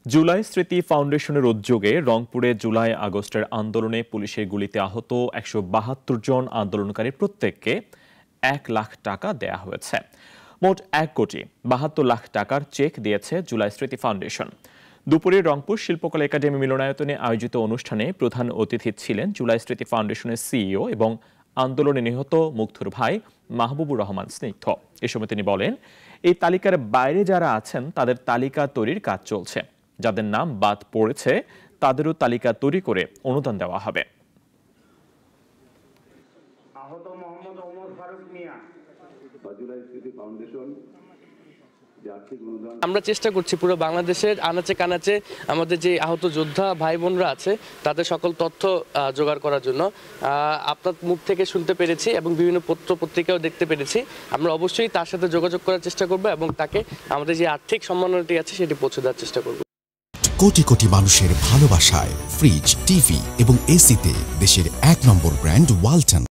জুলাই স্মৃতি ফাউন্ডেশনের উদ্যোগে রংপুরে জুলাই আগস্টের আন্দোলনে পুলিশের গুলিতে আহত ১৭২ জন আন্দোলনকারী প্রত্যেককে ১ লাখ টাকা দেয়া হয়েছে। মোট ১,৭২,০০,০০০ টাকার চেক দিয়েছে জুলাই স্মৃতি ফাউন্ডেশন। দুপুরে রংপুর শিল্পকলা একাডেমি মিলনায়তনে আয়োজিত অনুষ্ঠানে প্রধান অতিথি ছিলেন জুলাই স্মৃতি ফাউন্ডেশনের সিইও এবং আন্দোলনে নিহত মুগ্ধর ভাই মাহবুবুর রহমান স্নিগ্ধ। এ সময় তিনি বলেন, এই তালিকার বাইরে যারা আছেন তাদের তালিকা তৈরির কাজ চলছে। যাদের নাম বাদ পড়েছে তাদেরও তালিকা তৈরি করে অনুদান দেওয়া হবে। আমরা চেষ্টা করছি পুরো বাংলাদেশের আনাচে কানাচে আমাদের যে আহত যোদ্ধা ভাই বোনরা আছে তাদের সকল তথ্য জোগাড় করার জন্য। আপনার মুখ থেকে শুনতে পেরেছি এবং বিভিন্ন পত্র পত্রিকাও দেখতে পেরেছি। আমরা অবশ্যই তার সাথে যোগাযোগ করার চেষ্টা করব এবং তাকে আমাদের যে আর্থিক সম্মাননাটি আছে সেটি পৌঁছে দেওয়ার চেষ্টা করব। কোটি কোটি মানুষের ভালোবাসায় ফ্রিজ, টিভি এবং এসিতে দেশের ১ নম্বর ব্র্যান্ড ওয়ালটন।